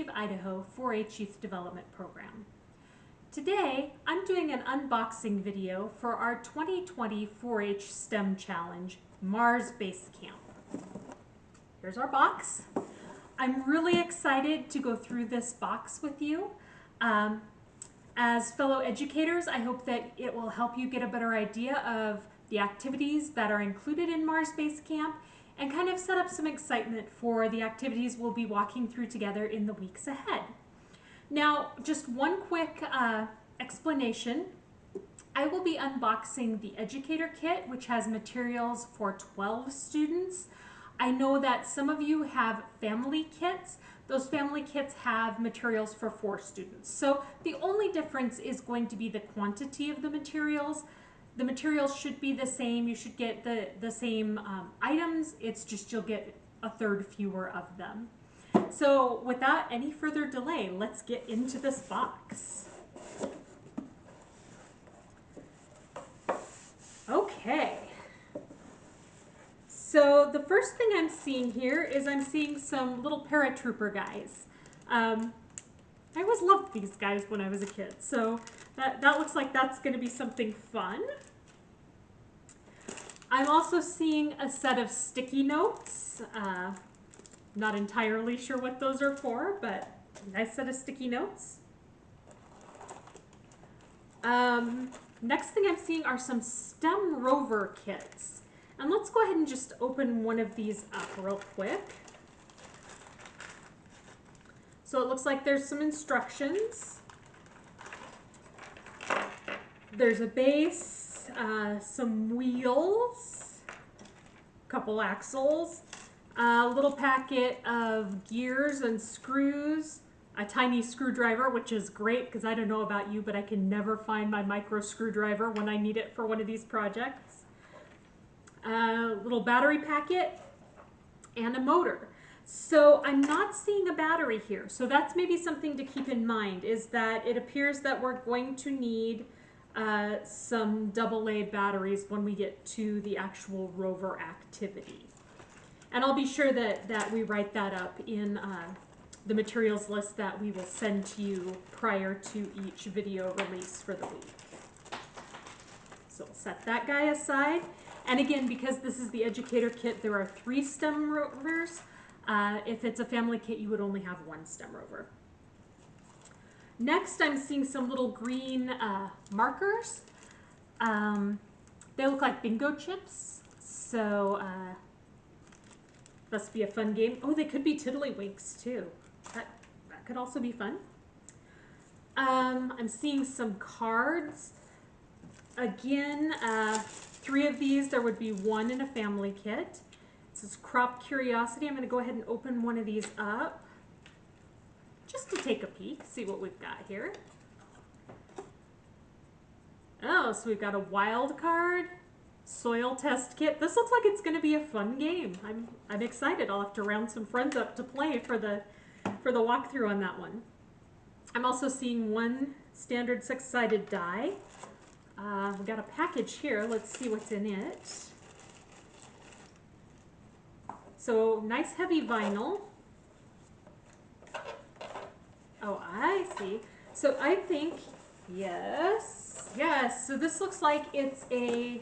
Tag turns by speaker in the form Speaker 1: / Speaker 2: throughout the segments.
Speaker 1: of Idaho 4-H Youth Development Program. Today, I'm doing an unboxing video for our 2020 4-H STEM Challenge, Mars Base Camp. Here's our box. I'm really excited to go through this box with you. As fellow educators, I hope that it will help you get a better idea of the activities that are included in Mars Base Camp and kind of set up some excitement for the activities we'll be walking through together in the weeks ahead. Now, just one quick explanation. I will be unboxing the educator kit, which has materials for 12 students. I know that some of you have family kits. Those family kits have materials for 4 students. So the only difference is going to be the quantity of the materials. The materials should be the same. You should get the same items. It's just you'll get a third fewer of them. So without any further delay, let's get into this box. Okay. So the first thing I'm seeing here is I'm seeing some little paratrooper guys. I always loved these guys when I was a kid, so that looks like that's going to be something fun. I'm also seeing a set of sticky notes. Not entirely sure what those are for, but a nice set of sticky notes. Next thing I'm seeing are some STEM rover kits. And let's go ahead and just open one of these up real quick. So it looks like there's some instructions. There's a base, some wheels, a couple axles, a little packet of gears and screws, a tiny screwdriver, which is great because I don't know about you, but I can never find my micro screwdriver when I need it for one of these projects. A little battery packet and a motor. So I'm not seeing a battery here. So that's maybe something to keep in mind, is that it appears that we're going to need some AA batteries when we get to the actual rover activity. And I'll be sure that we write that up in the materials list that we will send to you prior to each video release for the week. So we'll set that guy aside. And again, because this is the educator kit, there are 3 STEM rovers. If it's a family kit, you would only have 1 STEM rover. Next, I'm seeing some little green markers. They look like bingo chips, so must be a fun game. Oh, they could be tiddlywinks too. That could also be fun. I'm seeing some cards. Again, 3 of these. There would be 1 in a family kit. This is Crop Curiosity. I'm going to go ahead and open one of these up just to take a peek, see what we've got here. Oh, so we've got a wild card, soil test kit. This looks like it's going to be a fun game. I'm excited. I'll have to round some friends up to play for the walkthrough on that one. I'm also seeing 1 standard 6-sided die. We've got a package here. Let's see what's in it. So nice heavy vinyl. Oh, I see. So I think, yes. So this looks like it's a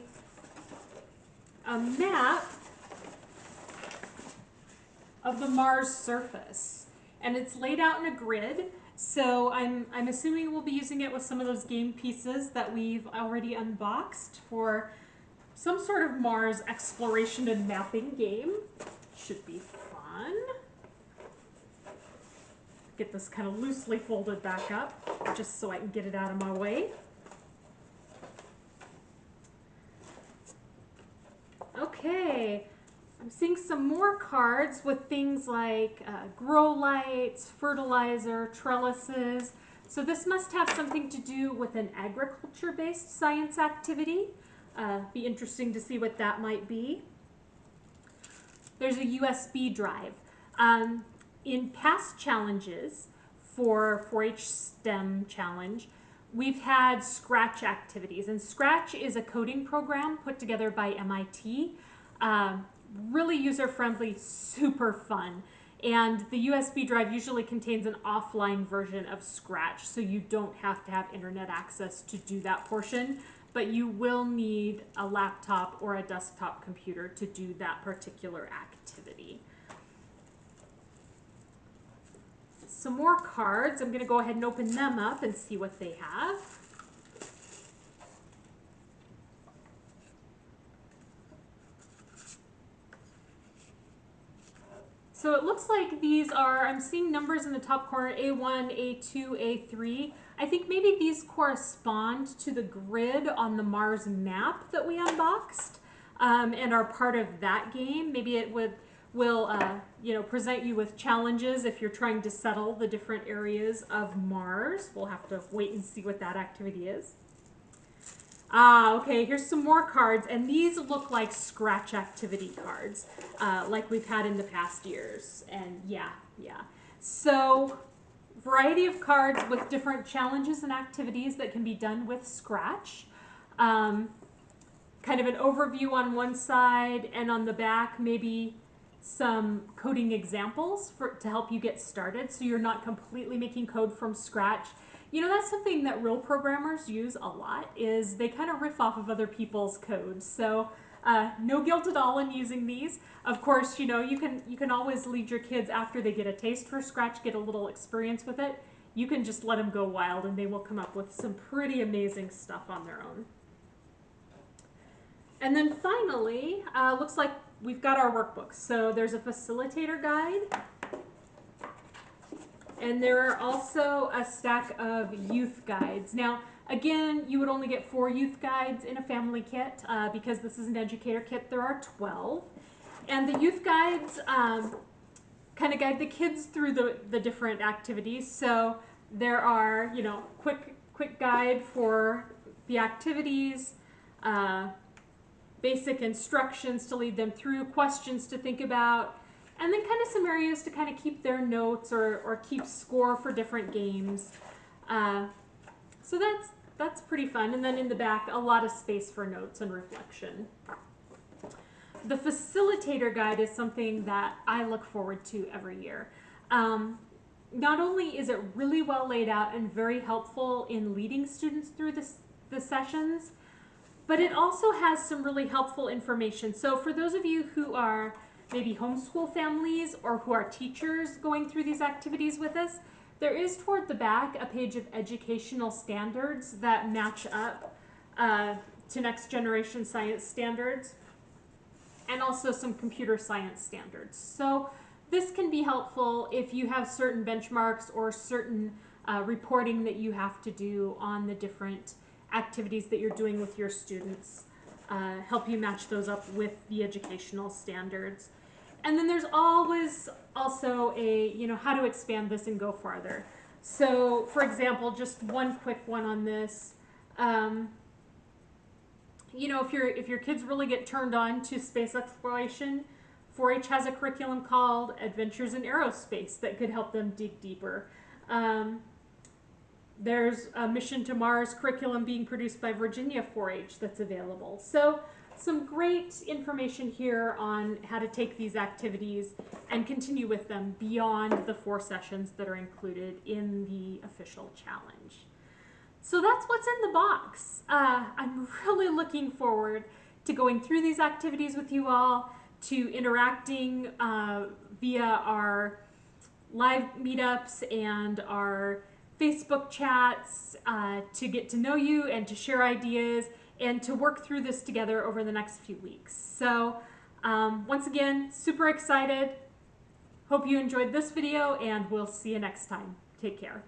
Speaker 1: map of the Mars surface. And it's laid out in a grid. So I'm assuming we'll be using it with some of those game pieces that we've already unboxed for some sort of Mars exploration and mapping game. Should be fun. Get this kind of loosely folded back up just so I can get it out of my way. Okay. I'm seeing some more cards with things like grow lights, fertilizer, trellises. So this must have something to do with an agriculture-based science activity. Be interesting to see what that might be. There's a USB drive. In past challenges for 4-H STEM Challenge, we've had Scratch activities. And Scratch is a coding program put together by MIT. Really user-friendly, super fun. And the USB drive usually contains an offline version of Scratch, so you don't have to have internet access to do that portion, but you will need a laptop or a desktop computer to do that particular activity. Some more cards. I'm going to go ahead and open them up and see what they have. So it looks like these are, I'm seeing numbers in the top corner, A1, A2, A3. I think maybe these correspond to the grid on the Mars map that we unboxed and are part of that game. Maybe it will present you with challenges if you're trying to settle the different areas of Mars. We'll have to wait and see what that activity is. Okay, here's some more cards, and these look like Scratch activity cards, like we've had in the past years, and yeah. So, variety of cards with different challenges and activities that can be done with Scratch. Kind of an overview on one side, and on the back, maybe some coding examples to help you get started, so you're not completely making code from scratch. You know, that's something that real programmers use a lot, is they kind of riff off of other people's code. So no guilt at all in using these. Of course, you know, you can always lead your kids after they get a taste for Scratch, get a little experience with it. You can just let them go wild and they will come up with some pretty amazing stuff on their own. And then finally, looks like we've got our workbooks. So there's a facilitator guide. And there are also a stack of youth guides. Now, again, you would only get 4 youth guides in a family kit. Because this is an educator kit, there are 12. And the youth guides kind of guide the kids through the different activities. So there are, you know, quick guide for the activities, basic instructions to lead them through, questions to think about, and then kind of some areas to kind of keep their notes or keep score for different games. So that's pretty fun. And then in the back, a lot of space for notes and reflection. The facilitator guide is something that I look forward to every year. Not only is it really well laid out and very helpful in leading students through the sessions, but it also has some really helpful information. So for those of you who are maybe homeschool families or who are teachers going through these activities with us, there is toward the back a page of educational standards that match up to next generation science standards, and also some computer science standards. So this can be helpful if you have certain benchmarks or certain reporting that you have to do on the different activities that you're doing with your students. Help you match those up with the educational standards. And then there's always also a, you know, how to expand this and go farther. So for example, just one quick one on this. You know, if your kids really get turned on to space exploration, 4-H has a curriculum called Adventures in Aerospace that could help them dig deeper. There's a Mission to Mars curriculum being produced by Virginia 4-H that's available. So some great information here on how to take these activities and continue with them beyond the 4 sessions that are included in the official challenge. So that's what's in the box. I'm really looking forward to going through these activities with you all, to interacting via our live meetups and our Facebook chats, to get to know you and to share ideas and to work through this together over the next few weeks. So once again, super excited. Hope you enjoyed this video, and we'll see you next time. Take care.